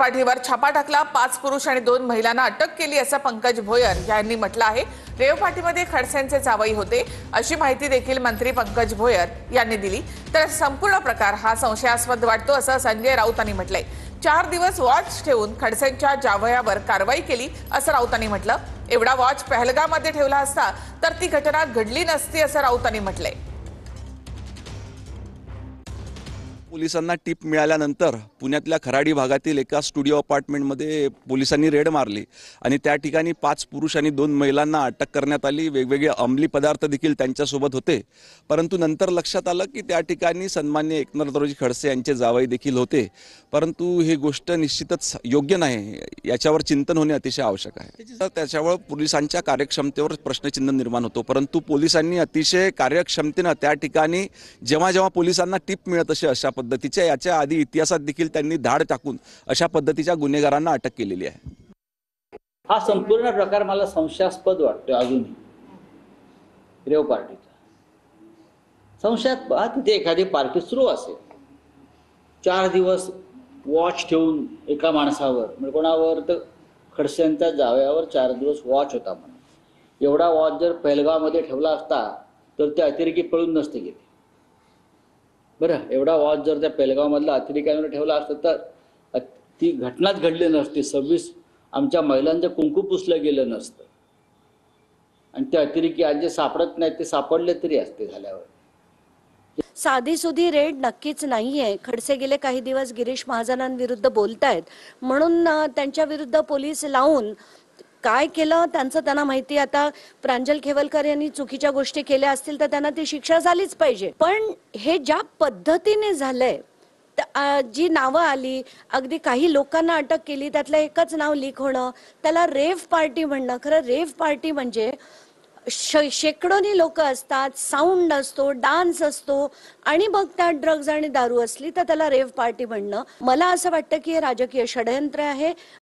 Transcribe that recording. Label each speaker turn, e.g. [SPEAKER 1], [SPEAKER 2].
[SPEAKER 1] पार्टीवर छापा टाकला, 5 पुरुष आणि 2 महिलांना अटक केली असं पंकज भोयर यांनी म्हटलं आहे। रेव पार्टीमध्ये खडसेंचे जावई होते अशी माहिती देखील मंत्री पंकज भोयर यांनी दिली। तर संपूर्ण प्रकार हा संशयास्पद वाटतो असं संजय राऊतांनी म्हटलंय। 4 दिवस वॉच ठेवून खडसेंच्या जावयावर कारवाई केली असं राऊतांनी म्हटलं। एवढा वॉच पहलगाममध्ये ठेवला असता तर ती घटना घडली नसती असं राऊतांनी म्हटलंय।
[SPEAKER 2] पोलिसांना टिप मिळाल्यानंतर पुण्यातल्या खराडी भागातील एका स्टुडिओ अपार्टमेंटमध्ये पोलिसांनी रेड मारली आणि त्या ठिकाणी 5 पुरुष आणि 2 महिलांना अटक करण्यात आली। वेगवेगळे अंमली पदार्थ देखील त्यांच्यासोबत होते, परंतु नंतर लक्षात आलं की त्या ठिकाणी सन्माननीय एकनाथरावजी खडसे यांचे जावई देखील होते। परंतु ही गोष्ट निश्चितच योग्य नाही, याच्यावर चिंतन होणे अतिशय आवश्यक आहे। त्याच्यावर पोलिसांच्या कार्यक्षमतेवर प्रश्नचिन्ह निर्माण होतो, परंतु पोलिसांनी अतिशय कार्यक्षमतेने त्या ठिकाणी जेव्हा पोलिसांना टिप मिळत अशा पद्धतीच्या याच्या आधी इतिहासात देखील त्यांनी धाड टाकून अशा पद्धतीच्या गुन्हेगारांना अटक केलेली आहे।
[SPEAKER 3] हा संपूर्ण प्रकार मला संशयास्पद वाटतो। अजूनही रेव पार्टीचा संशयात तिथे एखादी पार्टी सुरू असेल, 4 दिवस वॉच ठेवून एका माणसावर, म्हणजे कोणावर तर खडसेंच्या जावयावर 4 दिवस वॉच होता म्हणून। एवढा वॉच जर पहलगावमध्ये ठेवला असता तर ते अतिरेकी पळून नसते गेले। बरं, एवढा वॉच जर त्या पहलगावमधला अतिरेक्यांवर ठेवला असता तर ती घटनाच घडली नसती। 26 आमच्या महिलांचं कुंकू पुसलं गेलं नसतं आणि ते अतिरेकी आज जे सापडत नाहीत ते सापडले तरी असते झाल्यावर।
[SPEAKER 4] साधी सुधी रेड नक्कीच नाहीये। खडसे गेले काही दिवस गिरीश महाजनांविरुद्ध बोलतायत म्हणून त्यांच्या विरुद्ध पोलीस लावून काय केलं त्यांचं त्यांना माहिती। आता प्रांजल खेवलकर यांनी चुकीच्या गोष्टी केल्या असतील तर त्यांना ती शिक्षा झालीच पाहिजे, पण हे ज्या पद्धतीने झालंय, जी नावं आली, अगदी काही लोकांना अटक केली, त्यातलं एकच नाव लीक होणं, त्याला रेव पार्टी म्हणणं। खरं रेव पार्टी म्हणजे शेकडोनी लोक असतात, साऊंड असतो, डान्स असतो आणि मग त्यात ड्रग्ज आणि दारू असली तर त्याला रेव पार्टी म्हणणं। मला असं वाटतं की हे राजकीय षडयंत्र आहे।